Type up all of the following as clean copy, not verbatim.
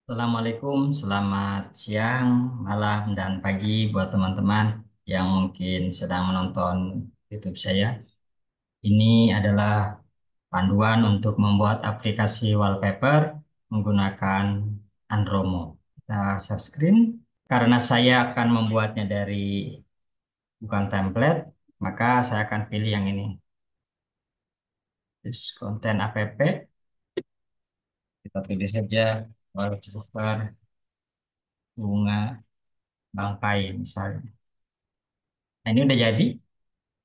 Assalamualaikum, selamat siang, malam, dan pagi buat teman-teman yang mungkin sedang menonton YouTube saya. Ini adalah panduan untuk membuat aplikasi wallpaper menggunakan Andromo. Kita share screen. Karena saya akan membuatnya dari bukan template, maka saya akan pilih yang ini. Terus konten app, kita pilih saja wallpaper bunga bangkai misalnya. Nah, ini udah jadi.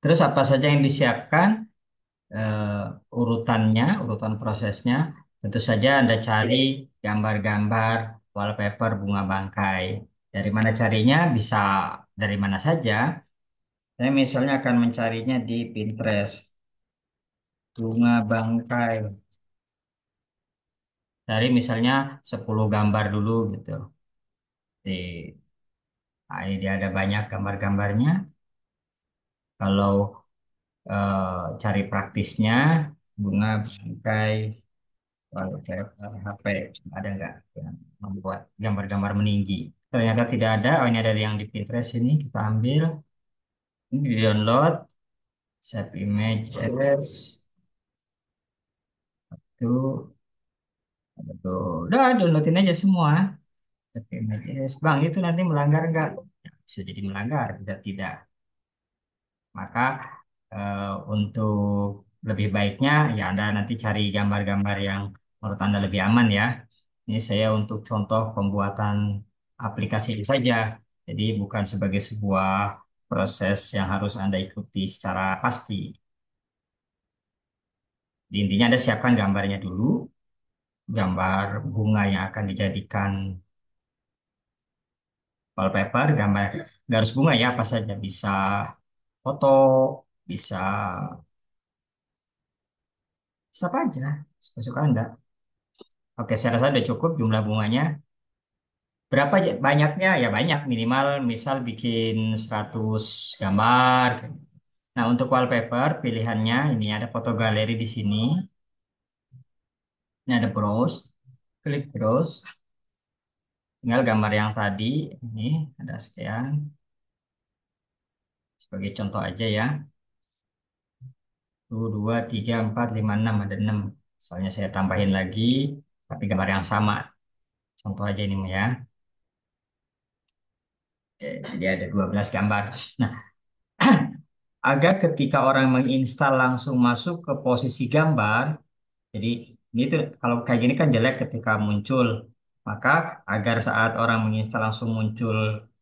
Terus apa saja yang disiapkan, urutannya, urutan prosesnya. Tentu saja Anda cari gambar-gambar wallpaper bunga bangkai. Dari mana carinya? Bisa dari mana saja. Saya misalnya akan mencarinya di Pinterest. Bunga bangkai. Cari misalnya 10 gambar dulu gitu. Di, nah, ini dia ada banyak gambar-gambarnya. Kalau cari praktisnya, bunga bangkai kalau saya HP ada nggak yang membuat gambar-gambar meninggi? Ternyata tidak ada. Oh, ini ada yang di Pinterest ini. Kita ambil. Ini di download. Save images. Tuh. Tuh. Udah downloadin aja semua. Save images. Bang, itu nanti melanggar nggak? Ya, bisa jadi melanggar. Bisa tidak. Maka untuk lebih baiknya ya Anda nanti cari gambar-gambar yang menurut Anda lebih aman ya. Ini saya untuk contoh pembuatan aplikasi ini saja. Jadi bukan sebagai sebuah proses yang harus Anda ikuti secara pasti. Di intinya Anda siapkan gambarnya dulu, gambar bunga yang akan dijadikan wallpaper, gambar garis bunga ya apa saja. Bisa foto, bisa bisa apa aja, suka-suka Anda. Oke, saya rasa sudah cukup jumlah bunganya. Berapa banyaknya? Ya banyak, minimal misal bikin 100 gambar. Nah, untuk wallpaper pilihannya ini ada foto galeri di sini. Ini ada browse, klik browse. Tinggal gambar yang tadi ini ada sekian. Sebagai contoh aja ya. 1, 2, 3, 4, 5, 6 ada 6. Misalnya saya tambahin lagi tapi gambar yang sama. Contoh aja ini ya. Oke, jadi ada 12 gambar. Nah, agar ketika orang menginstal langsung masuk ke posisi gambar, jadi ini tuh kalau kayak gini kan jelek ketika muncul. Maka agar saat orang menginstal langsung muncul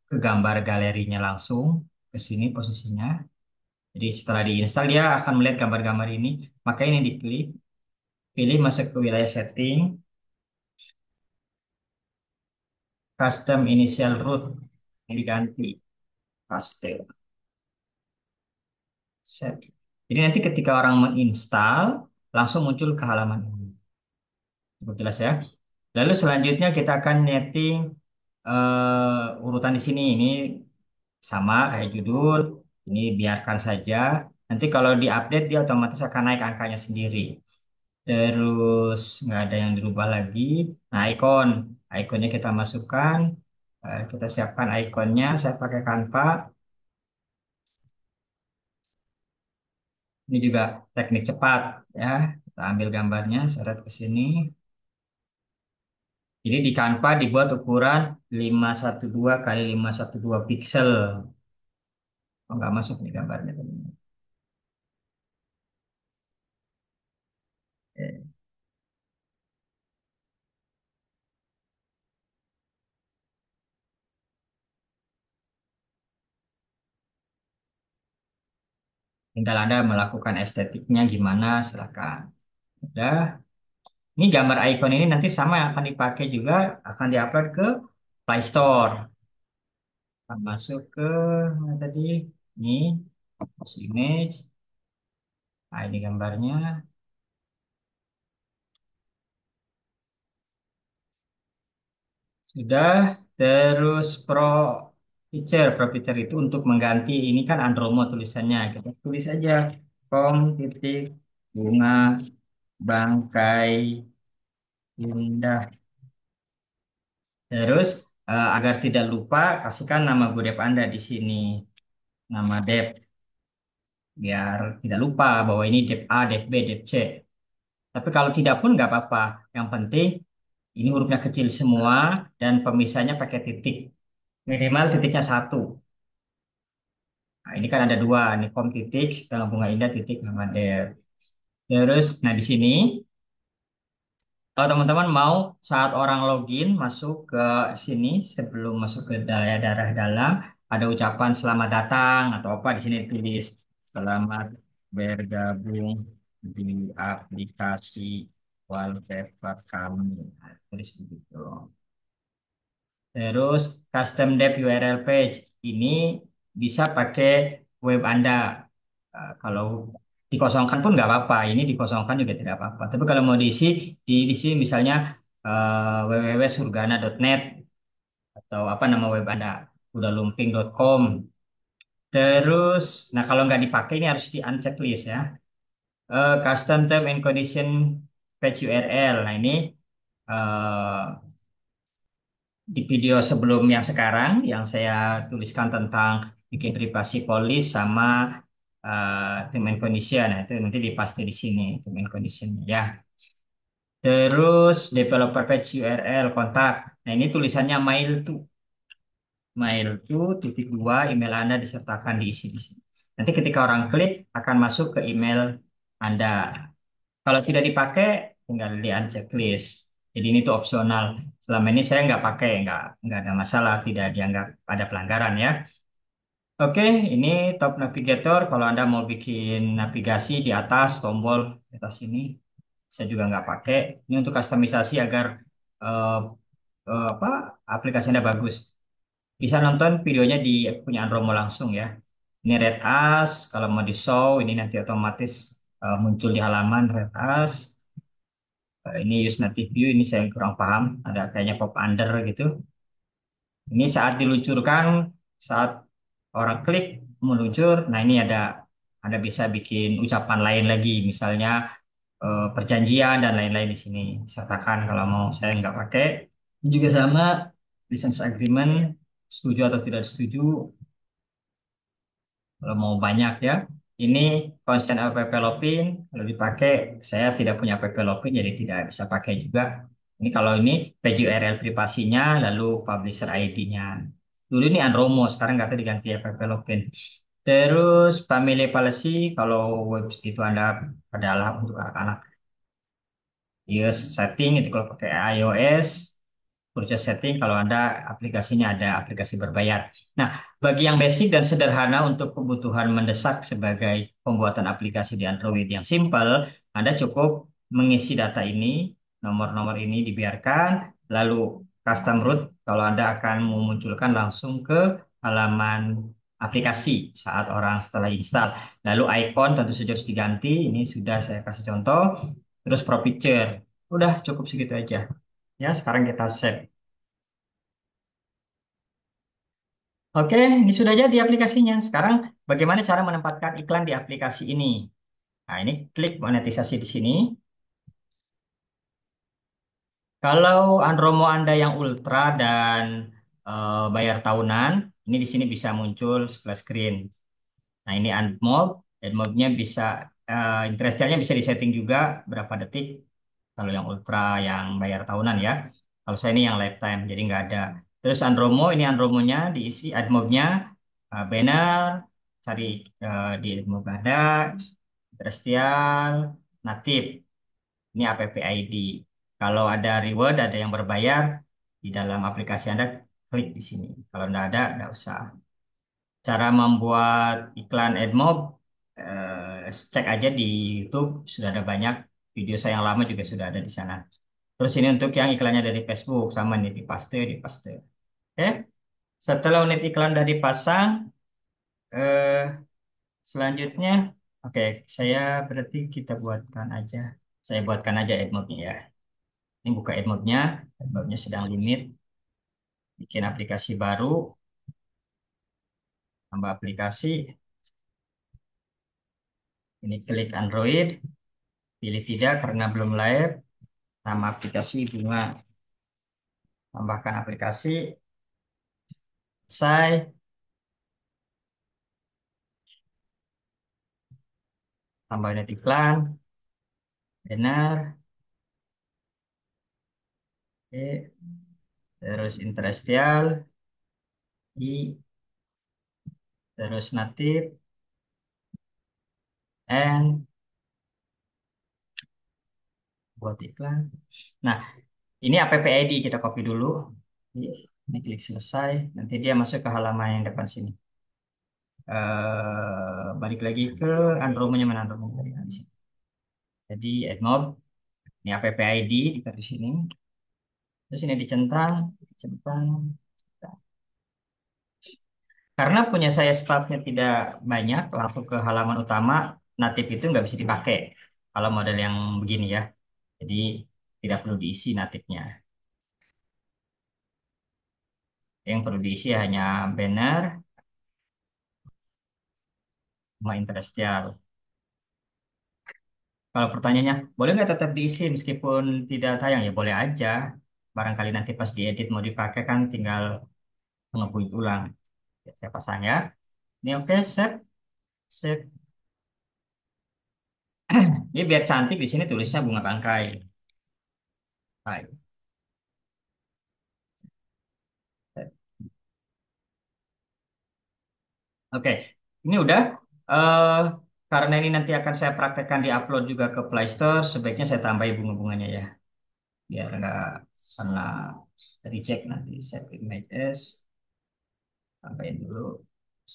ke gambar galerinya langsung ke sini posisinya. Jadi setelah diinstal dia akan melihat gambar-gambar ini. Maka ini diklik, pilih masuk ke wilayah setting, custom initial root. Ini diganti pastel set. Jadi nanti ketika orang menginstal langsung muncul ke halaman ini. Cukup jelas ya. Lalu selanjutnya kita akan netting urutan di sini. Ini sama kayak judul. Ini biarkan saja. Nanti kalau diupdate dia otomatis akan naik angkanya sendiri. Terus nggak ada yang dirubah lagi. Nah, ikonnya kita masukkan. Kita siapkan ikonnya. Saya pakai Canva. Ini juga teknik cepat ya. Kita ambil gambarnya, seret ke sini. Jadi di Canva dibuat ukuran 512 kali 512 pixel. Oh, nggak masuk nih gambarnya. Oke. Tinggal Anda melakukan estetiknya gimana, silakan. Udah. Ini gambar icon ini nanti sama yang akan dipakai juga, akan diupload ke Play Store. Akan masuk ke mana tadi? Ini, post image. Nah, ini gambarnya. Sudah. Terus pro feature itu untuk mengganti ini kan Andromo tulisannya. Kita tulis aja kom titik bunga, bangkai, indah. Terus agar tidak lupa, kasihkan nama Godep Anda di sini, nama Dep, biar tidak lupa bahwa ini Dep A, Dep B, Dep C. Tapi kalau tidak pun nggak apa-apa. Yang penting ini hurufnya kecil semua dan pemisahnya pakai titik. Minimal titiknya satu. Nah, ini kan ada dua, nih kom titik, setelah bunga indah titik nama Dep. Terus, nah di sini kalau teman-teman mau saat orang login masuk ke sini sebelum masuk ke daerah dalam ada ucapan selamat datang atau apa di sini tulis selamat bergabung di aplikasi wallpaper kami. Nah, tulis begitu. Terus custom dev URL page ini bisa pakai web Anda. Kalau dikosongkan pun nggak apa-apa. Ini dikosongkan juga tidak apa-apa. Tapi kalau mau diisi, diisi misalnya www.surgana.net atau apa nama web Anda, udalumping.com. Terus, nah kalau nggak dipakai ini harus di uncheck list ya. Custom term and condition page URL. Nah ini eh, di video sebelum yang sekarang yang saya tuliskan tentang bikin privasi polis sama term and condition. Nah, itu nanti dipaste di sini term and condition ya. Terus developer page URL kontak. Nah, ini tulisannya mail to titik dua email Anda disertakan diisi di sini. Nanti ketika orang klik akan masuk ke email Anda. Kalau tidak dipakai, tinggal di unchecklist. Jadi ini tuh opsional. Selama ini saya nggak pakai, nggak ada masalah, tidak dianggap ada pelanggaran ya. Oke, ini top navigator. Kalau Anda mau bikin navigasi di atas, tombol di atas ini, saya juga nggak pakai. Ini untuk kustomisasi agar eh, apa aplikasi Anda bagus. Bisa nonton videonya di punya Andromo langsung ya. Ini Red As, kalau mau di show, ini nanti otomatis muncul di halaman Red As. Ini use native view, ini saya kurang paham. Ada kayaknya pop under gitu. Ini saat diluncurkan, saat orang klik meluncur, nah ini ada bisa bikin ucapan lain lagi, misalnya perjanjian dan lain-lain di sini. Sertakan kalau mau, saya nggak pakai. Ini juga sama, license agreement, setuju atau tidak setuju, kalau mau banyak ya. Ini consent app login, kalau dipakai, saya tidak punya app login, jadi tidak bisa pakai juga. Ini kalau ini page URL privasinya, lalu publisher ID-nya. Dulu ini Andromo, sekarang nggak tahu diganti app login. Terus family policy, kalau web itu Anda adalah untuk anak-anak. Yes, setting itu kalau pakai iOS, purchase setting kalau Anda aplikasinya ada aplikasi berbayar. Nah, bagi yang basic dan sederhana untuk kebutuhan mendesak sebagai pembuatan aplikasi di Android yang simple, Anda cukup mengisi data ini, nomor-nomor ini dibiarkan, lalu custom root kalau Anda akan memunculkan langsung ke halaman aplikasi saat orang setelah install. Lalu icon tentu saja harus diganti, ini sudah saya kasih contoh. Terus Pro Picture, udah cukup segitu aja. Ya, sekarang kita save. Oke, ini sudah jadi aplikasinya. Sekarang bagaimana cara menempatkan iklan di aplikasi ini? Nah, ini klik monetisasi di sini. Kalau Andromo Anda yang Ultra dan bayar tahunan, ini di sini bisa muncul splash screen. Nah, ini AdMob. AdMob-nya bisa, interest-nya bisa disetting juga berapa detik. Kalau yang Ultra yang bayar tahunan ya. Kalau saya ini yang lifetime, jadi nggak ada. Terus Andromo, ini Andromo-nya diisi AdMob-nya, banner, cari di AdMob ada, terrestrial, natif. Ini app ID. Kalau ada reward, ada yang berbayar, di dalam aplikasi Anda klik di sini. Kalau nggak usah. Cara membuat iklan AdMob, cek aja di YouTube, sudah ada banyak. Video saya yang lama juga sudah ada di sana. Terus ini untuk yang iklannya dari Facebook, sama nih dipaste. Oke, setelah unit iklan sudah dipasang, eh, selanjutnya, oke, saya berarti kita buatkan aja. Saya buatkan aja AdMob-nya ya. Ini buka AdMob-nya, AdMob-nya sedang limit, bikin aplikasi baru, tambah aplikasi, ini klik Android, pilih tidak karena belum live, nama aplikasi bunga. Tambahkan aplikasi, selesai, tambah unit iklan, banner, oke, terus interestial, I, terus natif, N, buat iklan. Nah, ini app ID kita copy dulu. Ini klik selesai. Nanti dia masuk ke halaman yang depan sini. Balik lagi ke Andromo-nya mana Andromo tadi. Nah, di sini. Jadi AdMob, ini app ID ditaruh di sini. Terus ini dicentang, dicentang. Karena punya saya startnya tidak banyak, langsung ke halaman utama, natif itu nggak bisa dipakai. Kalau model yang begini ya. Jadi tidak perlu diisi natifnya. Yang perlu diisi hanya banner sama interestial. Kalau pertanyaannya, boleh nggak tetap diisi meskipun tidak tayang? Ya boleh aja. Barangkali nanti pas diedit mau dipakai kan tinggal nge ulang. Ya, saya pasang ya. Ini oke, save, save. Ini biar cantik di sini tulisnya bunga bangkai. Baik. Oke, ini udah. eh karena ini nanti akan saya praktekkan di upload juga ke Play Store, sebaiknya saya tambahin bunga-bunganya ya, biar nggak kena reject nanti. Save images, tambahin dulu.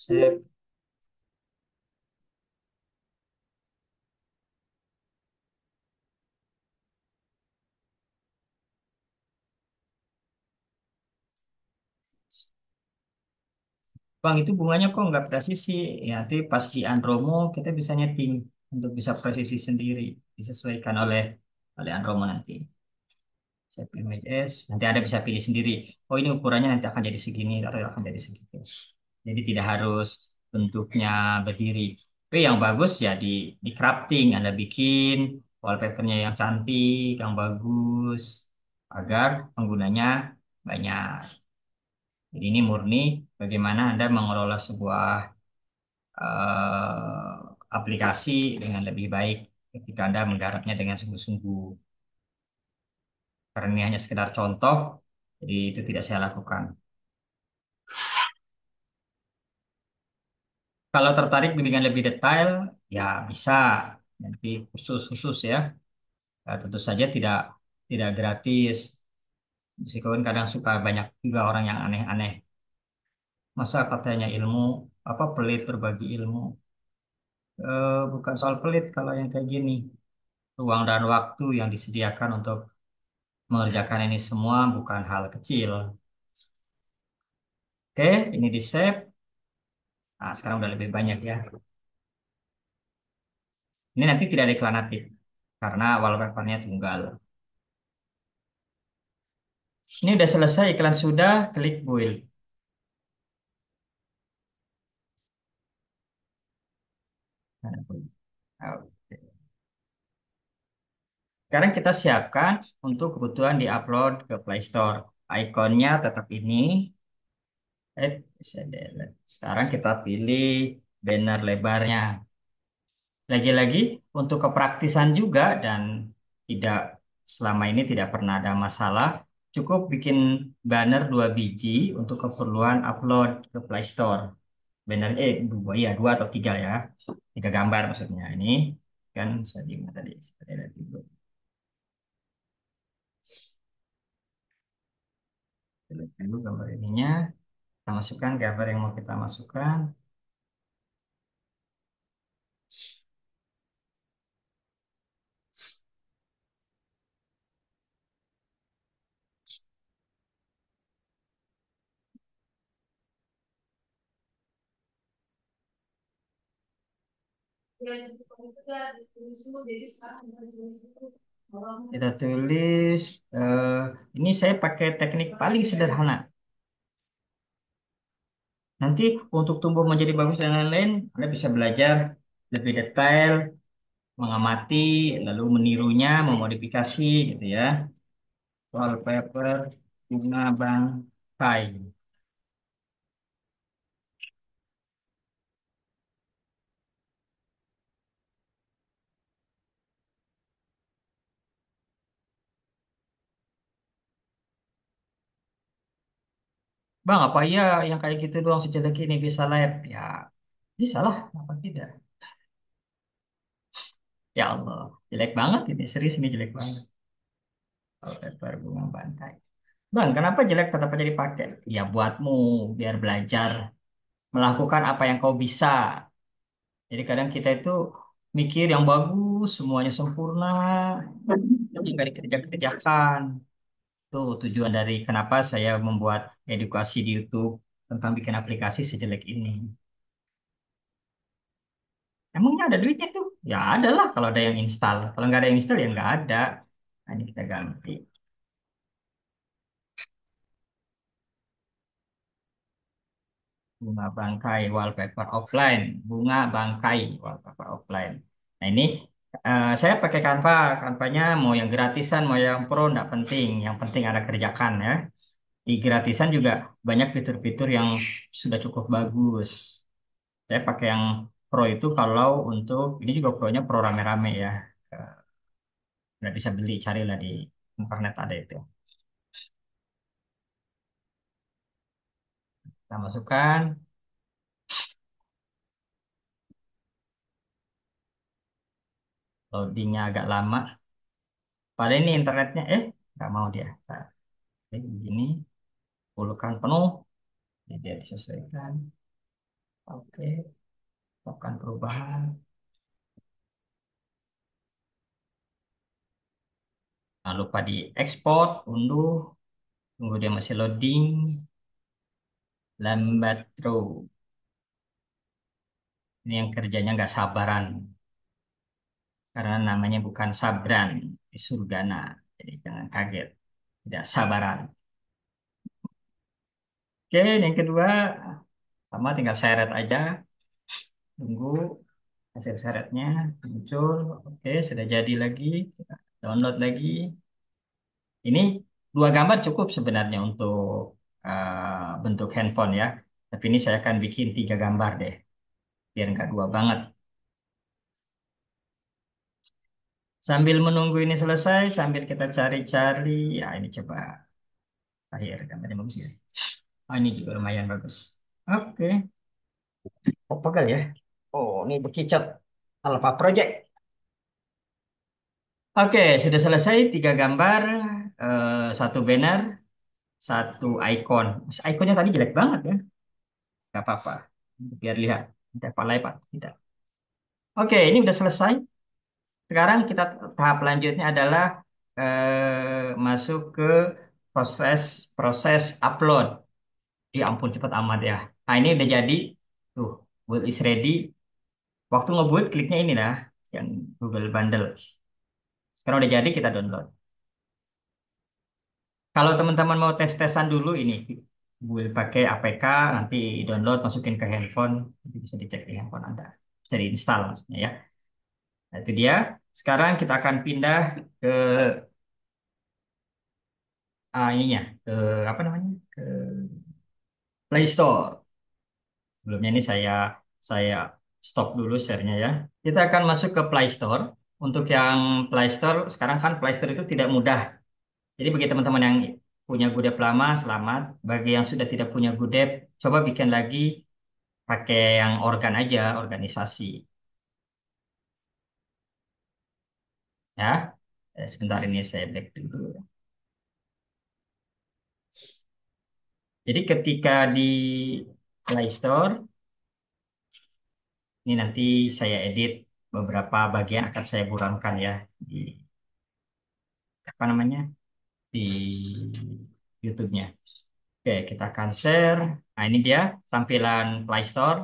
Save. Bang, itu bunganya kok nggak presisi? Ya, nanti pas di Andromo kita bisa nyeting untuk bisa presisi sendiri, disesuaikan oleh Andromo nanti. Save images, nanti Anda bisa pilih sendiri. Oh, ini ukurannya nanti akan jadi segini atau akan jadi segitu. Jadi tidak harus bentuknya berdiri. Tapi yang bagus ya di crafting, Anda bikin wallpapernya yang cantik, yang bagus, agar penggunanya banyak. Jadi ini murni bagaimana Anda mengelola sebuah aplikasi dengan lebih baik ketika Anda menggarapnya dengan sungguh-sungguh. Karena ini hanya sekedar contoh, jadi itu tidak saya lakukan. Kalau tertarik bimbingan lebih detail, ya bisa nanti khusus-khusus ya. Ya, tentu saja tidak gratis. Meskipun kadang suka banyak juga orang yang aneh-aneh. Masa katanya ilmu apa pelit berbagi ilmu? Bukan soal pelit kalau yang kayak gini. Ruang dan waktu yang disediakan untuk mengerjakan ini semua bukan hal kecil. Oke, ini di save. Nah, sekarang udah lebih banyak ya. Ini nanti tidak ada iklan natif karena wallpapernya tunggal. Ini udah selesai, iklan sudah, klik build. Oke. Sekarang kita siapkan untuk kebutuhan di-upload ke Play Store. Ikonnya tetap ini. Bisa delete. Sekarang kita pilih banner lebarnya. Lagi-lagi untuk kepraktisan juga dan tidak selama ini tidak pernah ada masalah. Cukup bikin banner 2 biji untuk keperluan upload ke Play Store. Banner dua ya, 2 atau 3 ya. 3 gambar maksudnya. Ini kan bisa di mana tadi? Saya lihat dulu. Kita lihat dulu gambar ininya. Kita masukkan gambar yang mau kita masukkan. Kita tulis. eh, ini saya pakai teknik paling sederhana. Nanti untuk tumbuh menjadi bagus dan lain-lain, Anda bisa belajar lebih detail, mengamati, lalu menirunya, memodifikasi, gitu ya. Wallpaper. bunga bangkai. Bang, apa iya yang kayak gitu doang sejelek ini bisa live? Ya, bisa lah, apa tidak? Ya Allah, jelek banget ini, serius ini jelek banget. Wallpaper bunga bangkai. Bang, kenapa jelek tetap aja dipakai? Ya buatmu, biar belajar melakukan apa yang kau bisa. Jadi kadang kita itu mikir yang bagus, semuanya sempurna, tapi nggak dikerjakan. Tuh tujuan dari kenapa saya membuat edukasi di YouTube tentang bikin aplikasi sejelek ini. Emangnya ada duitnya tuh? Ya ada lah kalau ada yang install. Kalau nggak ada yang install ya nggak ada. Nah, ini kita ganti. Bunga bangkai wallpaper offline. Bunga bangkai wallpaper offline. Nah ini saya pakai Canva. Canvanya mau yang gratisan, mau yang pro, nggak penting. Yang penting ada kerjakan ya. Di gratisan juga banyak fitur-fitur yang sudah cukup bagus. Saya pakai yang pro itu kalau untuk, ini juga pro-nya pro rame-rame ya. Eh, Nggak bisa beli, carilah di internet ada itu. Kita masukkan, loadingnya agak lama. Pada ini internetnya, nggak mau dia. Nah, oke, begini, pulkan penuh, jadi dia disesuaikan. Oke, lakukan perubahan. Jangan lupa di export, unduh, tunggu dia masih loading, lambat terus. Ini yang kerjanya nggak sabaran, karena namanya bukan sabran, di surgana. Jadi jangan kaget, tidak sabaran. Oke, yang kedua, sama tinggal seret aja, tunggu hasil seretnya muncul. Oke, sudah jadi lagi. Kita download lagi. Ini dua gambar cukup sebenarnya untuk bentuk handphone ya. Tapi ini saya akan bikin tiga gambar deh, biar nggak dua banget. Sambil menunggu ini selesai, sambil kita cari-cari, ya ini coba akhir gambarnya bagus ya. Oh, ini juga lumayan bagus. Oke, oh pegal ya. Oh, ini bekicot Alpha Project. Oke, sudah selesai tiga gambar, satu banner, satu icon. Iconnya tadi jelek banget ya, nggak apa-apa. Biar lihat, tidak apa lepas, tidak. Oke, ini udah selesai. Sekarang kita tahap lanjutnya adalah masuk ke proses proses upload. Ya ampun cepat amat ya. Nah ini udah jadi, tuh build is ready. Waktu ngebuild kliknya ini lah, yang Google Bundle. Sekarang udah jadi kita download. Kalau teman-teman mau tes-tesan dulu ini, build pakai APK, nanti download masukin ke handphone, nanti bisa dicek di handphone Anda, bisa diinstal maksudnya ya. Nah, itu dia. Sekarang kita akan pindah ke ininya, ke apa namanya, ke Play Store. Sebelumnya ini saya stop dulu share-nya ya. Kita akan masuk ke Play Store. Untuk yang Play Store, sekarang kan Play Store itu tidak mudah. Jadi bagi teman-teman yang punya Gudep lama, selamat. Bagi yang sudah tidak punya Gudep, coba bikin lagi pakai yang organ aja, organisasi. Ya, sebentar ini saya back dulu. Jadi ketika di Play Store, ini nanti saya edit beberapa bagian akan saya buramkan ya di apa namanya di YouTube-nya. Oke, kita akan share. Nah, ini dia tampilan Play Store.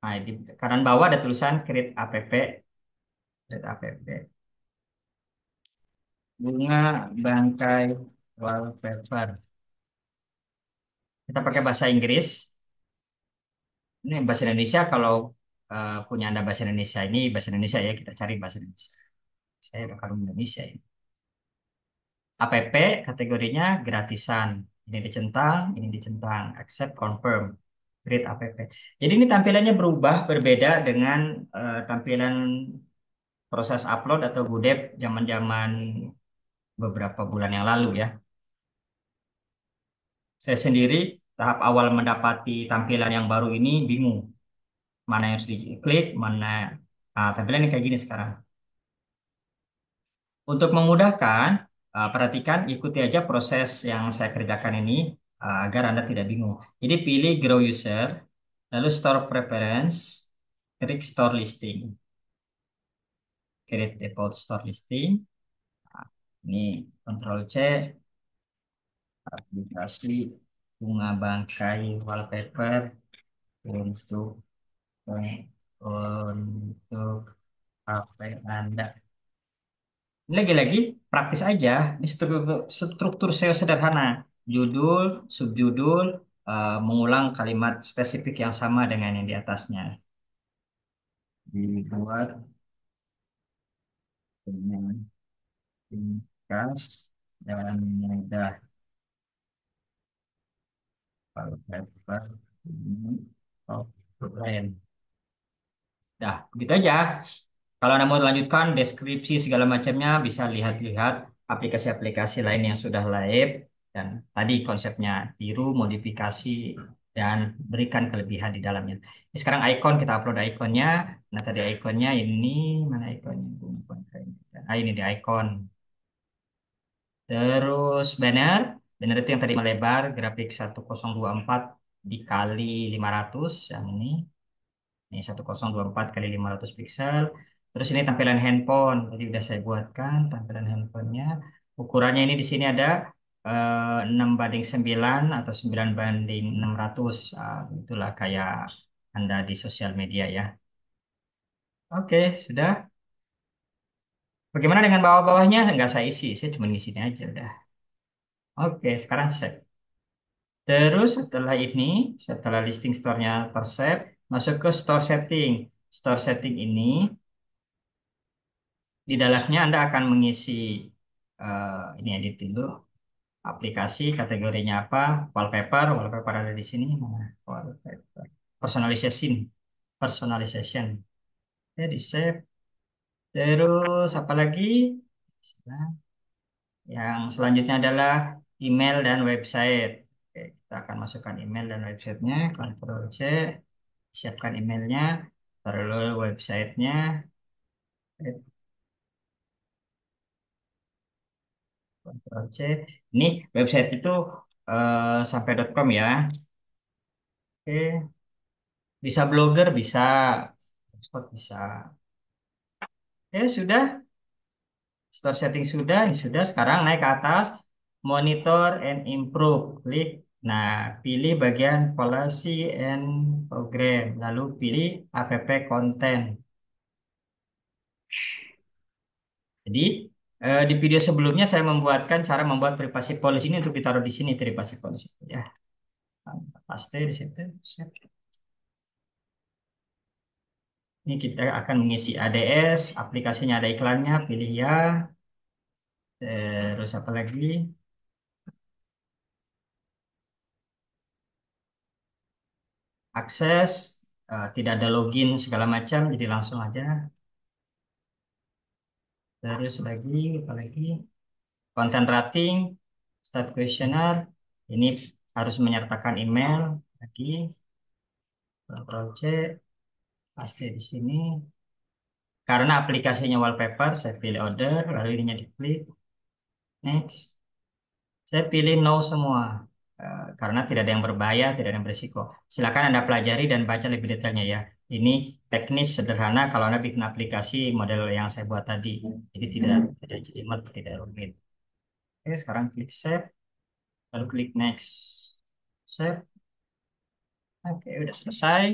Nah, di kanan bawah ada tulisan Create App, Create App. Bunga bangkai wallpaper. Kita pakai bahasa Inggris. Ini bahasa Indonesia kalau punya Anda bahasa Indonesia ini bahasa Indonesia ya, kita cari bahasa Indonesia. Saya udah kalau Indonesia ini. app kategorinya gratisan. Ini dicentang, ini dicentang. Accept, confirm. Create app. Jadi ini tampilannya berubah, berbeda dengan tampilan proses upload atau Gudep zaman-zaman beberapa bulan yang lalu ya. Saya sendiri tahap awal mendapati tampilan yang baru ini bingung. Mana yang harus diklik, mana tampilan yang kayak gini sekarang. Untuk memudahkan, perhatikan, ikuti aja proses yang saya kerjakan ini agar Anda tidak bingung. Jadi pilih Grow User, lalu Store Preference, klik Store Listing, create default store listing. Ini Ctrl C, aplikasi bunga bangkai wallpaper untuk untuk HP Anda. Ini lagi-lagi praktis aja. Ini struktur SEO sederhana. Judul, subjudul, mengulang kalimat spesifik yang sama dengan yang di atasnya. Dibuat dengan ringkas dan mudah. Wallpaper ini offline. Dah, begitu aja. Kalau Anda mau lanjutkan deskripsi segala macamnya, bisa lihat-lihat aplikasi-aplikasi lain yang sudah live. Dan tadi konsepnya tiru, modifikasi, dan berikan kelebihan di dalamnya. Ini sekarang icon, kita upload iconnya. Nah, tadi iconnya ini, mana iconnya? Ini di icon. Terus banner. Banner itu yang tadi melebar, grafik 1024 dikali 500. Yang ini. Ini 1024 kali 500 pixel. Terus ini tampilan handphone. Tadi udah saya buatkan tampilan handphonenya. Ukurannya ini di sini ada 6:9 atau 9:600. Itulah kayak Anda di sosial media ya. Oke, sudah. Bagaimana dengan bawah-bawahnya? Nggak saya isi. Saya cuma ngisinya aja udah. Oke, sekarang save. Terus setelah ini, setelah listing store-nya tersave, masuk ke store setting. Store setting ini di dalamnya Anda akan mengisi ini edit dulu aplikasi kategorinya apa, wallpaper, wallpaper ada di sini, mana wallpaper, personalization, personalization, ya di save. Terus apa lagi? Nah, yang selanjutnya adalah email dan website. Oke, kita akan masukkan email dan websitenya, Ctrl C, siapkan emailnya, lalu websitenya, Ctrl C. Ini website itu sampai.com ya. Oke, bisa blogger, bisa blogspot, bisa. Oke, sudah. Store setting sudah, ini sudah. Sekarang naik ke atas, monitor and improve. Klik. Nah, pilih bagian policy and program. Lalu pilih app content. Jadi, di video sebelumnya saya membuatkan cara membuat privasi policy ini untuk ditaruh di sini, privasi policy. Ya, paste di situ. Set. Ini kita akan mengisi ADS, aplikasinya ada iklannya, pilih ya. Terus apa lagi? Akses, tidak ada login segala macam, jadi langsung aja. Terus lagi, apa lagi? Content rating, start questionnaire, ini harus menyertakan email. Lagi, Ctrl C, paste di sini. Karena aplikasinya wallpaper, saya pilih order, lalu ininya diklik, next. Saya pilih no semua. Karena tidak ada yang berbahaya, tidak ada yang berisiko. Silakan Anda pelajari dan baca lebih detailnya ya. Ini teknis sederhana kalau Anda bikin aplikasi model yang saya buat tadi. Jadi tidak jelimet, tidak rumit. Oke, sekarang klik save, lalu klik next. Save. Oke, udah selesai.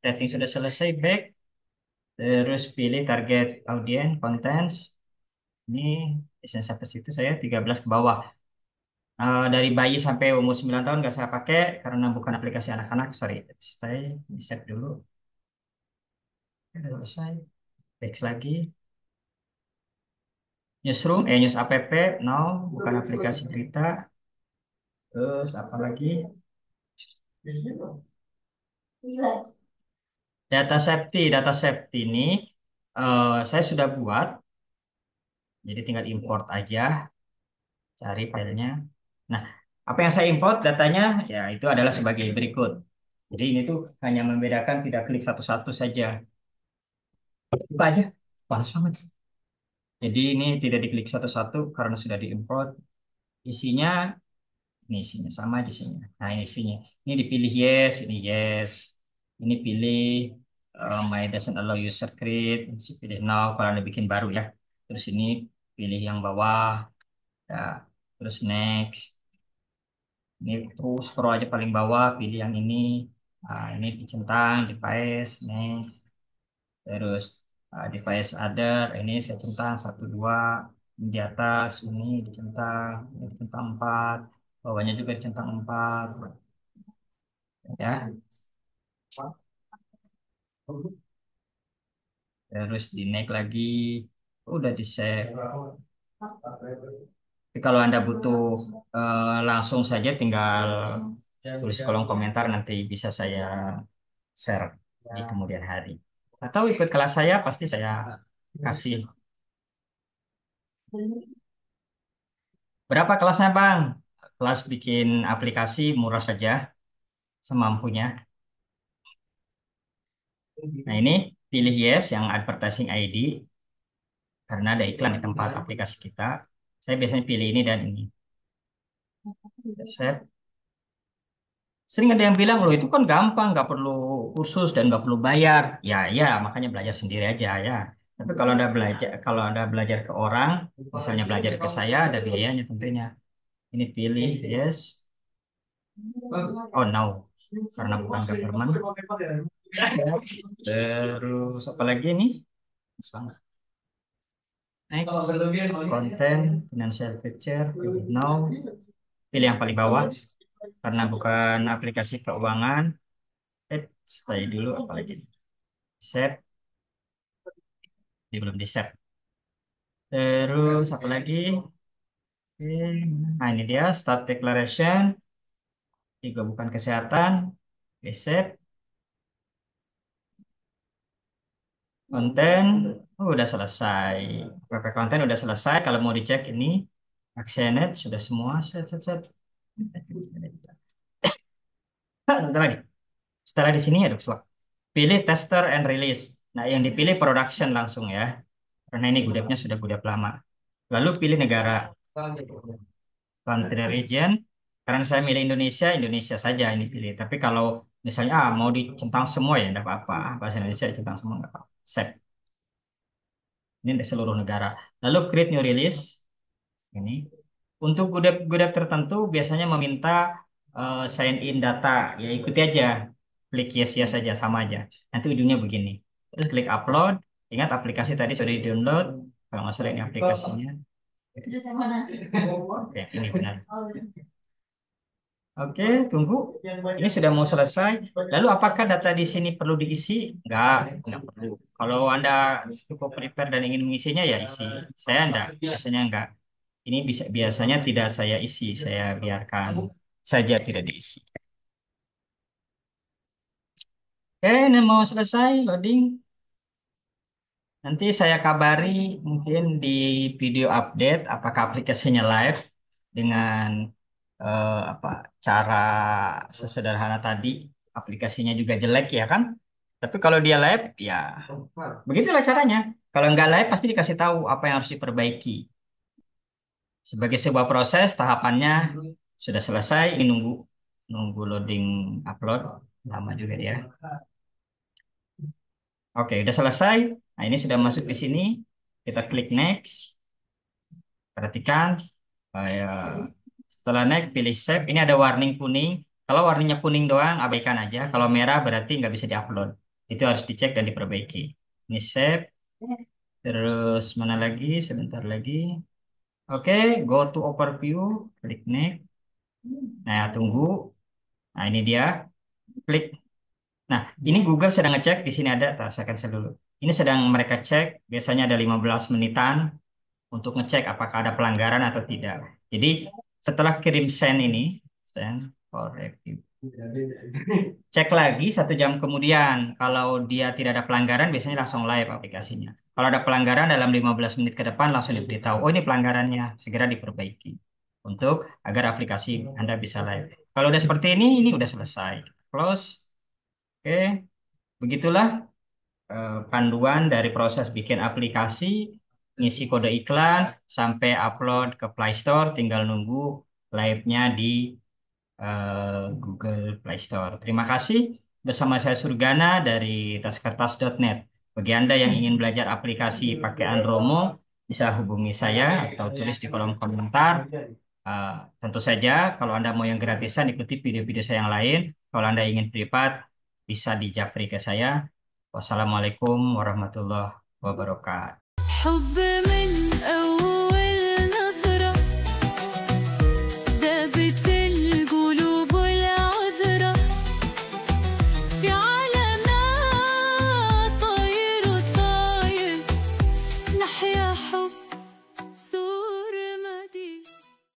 Rating sudah selesai, back. Terus pilih target audience, contents. Ini bisnis sampai situ saya 13 ke bawah. Dari bayi sampai umur 9 tahun nggak saya pakai karena bukan aplikasi anak-anak. Sorry, stay, di save dulu. Udah selesai. Back lagi. Newsroom, News app, no, bukan aplikasi berita. Terus apa lagi? Data safety ini saya sudah buat, jadi tinggal import aja, cari filenya. Nah, apa yang saya import datanya ya itu adalah sebagai berikut. Jadi ini tuh hanya membedakan tidak klik satu-satu saja. Buka aja, panas banget. Jadi ini tidak diklik satu-satu karena sudah diimport. Isinya, ini isinya sama di sini. Nah, ini isinya. Ini dipilih yes, ini yes. Ini pilih my doesn't allow user create. Ini pilih no kalau Anda bikin baru ya. Terus ini pilih yang bawah. Ya. Terus next. Ini terus scroll aja paling bawah, pilih yang ini. Nah, ini dicentang, device, next. Terus device other, ini saya centang satu dua. Ini di atas, ini dicentang empat. Bawahnya juga dicentang empat. Ya. Terus di next lagi. Udah di save. Tapi kalau Anda butuh langsung saja tinggal tulis kolom komentar nanti bisa saya share di kemudian hari. Atau ikut kelas saya pasti saya kasih. Berapa kelasnya Bang? Kelas bikin aplikasi murah saja semampunya. Nah ini pilih yes yang advertising ID karena ada iklan di tempat aplikasi kita. Saya biasanya pilih ini dan ini. Set. Sering ada yang bilang, loh itu kan gampang, nggak perlu kursus dan nggak perlu bayar. Ya, ya, makanya belajar sendiri aja ya. Tapi kalau Anda belajar ke orang, misalnya belajar ke saya, ada biayanya tentunya. Ini pilih yes, oh no, karena bukan government. Terus apa lagi nih? Pas banget. Next, konten, financial picture, pilih no, pilih yang paling bawah, karena bukan aplikasi keuangan. Stay dulu, apalagi set, ini belum di set. Terus apa lagi? Oke. Nah ini dia start declaration, juga bukan kesehatan, reset, konten, udah selesai. PP konten udah selesai. Kalau mau dicek ini, actioned sudah semua, set, set, set. Nanti lagi. Setelah di sini ada slot. Pilih tester and release. Nah yang dipilih production langsung ya, karena ini gudapnya sudah gudap lama. Lalu pilih negara, country region. Karena saya milih Indonesia, Indonesia saja ini pilih. Tapi kalau misalnya mau dicentang semua ya enggak apa-apa. Bahasa Indonesia dicentang semua enggak apa-apa. Save. Ini untuk seluruh negara. Lalu create new release. Ini. Untuk gudap-gudap tertentu biasanya meminta sign in data. Ya ikuti aja. Klik yes yes saja sama aja. Nanti ujungnya begini. Terus klik upload. Ingat aplikasi tadi sudah di-download. Kalau nggak salah ini aplikasinya. Oke, ini benar. Oke, tunggu. Ini sudah mau selesai. Lalu apakah data di sini perlu diisi? Enggak perlu. Kalau Anda cukup prepare dan ingin mengisinya ya isi. Saya enggak, biasanya enggak. Ini biasanya tidak saya isi, saya biarkan saja tidak diisi. Oke, ini mau selesai loading. Nanti saya kabari mungkin di video update apakah aplikasinya live dengan apa cara sesederhana tadi. Aplikasinya juga jelek ya kan? Tapi kalau dia live ya begitulah caranya. Kalau nggak live pasti dikasih tahu apa yang harus diperbaiki. Sebagai sebuah proses tahapannya sudah selesai. Ini nunggu nunggu loading upload lama juga dia. Oke, udah selesai. Nah, ini sudah masuk di sini. Kita klik next. Perhatikan. Ya. Setelah next, pilih save. Ini ada warning kuning. Kalau warningnya kuning doang, abaikan aja. Kalau merah berarti nggak bisa diupload. Itu harus dicek dan diperbaiki. Ini save. Terus mana lagi? Sebentar lagi. Oke, go to overview. Klik next. Nah, tunggu. Nah, ini dia. Klik. Nah, ini Google sedang ngecek. Di sini ada. Saya cancel dulu. Ini sedang mereka cek. Biasanya ada 15 menitan. untuk ngecek apakah ada pelanggaran atau tidak. Jadi setelah kirim send ini, send for review. Cek lagi 1 jam kemudian. Kalau dia tidak ada pelanggaran, biasanya langsung live aplikasinya. Kalau ada pelanggaran dalam 15 menit ke depan langsung diberitahu, oh ini pelanggarannya, segera diperbaiki. Untuk agar aplikasi Anda bisa live. Kalau udah seperti ini udah selesai. Close. Oke, begitulah panduan dari proses bikin aplikasi, ngisi kode iklan, sampai upload ke Play Store, tinggal nunggu live-nya di Google Play Store. Terima kasih. Bersama saya Surgana dari taskertas.net. Bagi Anda yang ingin belajar aplikasi pakai Andromo, bisa hubungi saya atau tulis di kolom komentar. Uh, Tentu saja, kalau Anda mau yang gratisan, ikuti video-video saya yang lain. Kalau Anda ingin privat, bisa di japri ke saya. Wassalamualaikum warahmatullahi wabarakatuh. حب من أول نظرة ذابت القلوب والعذرة في عالمنا طير وطاير نحيا حب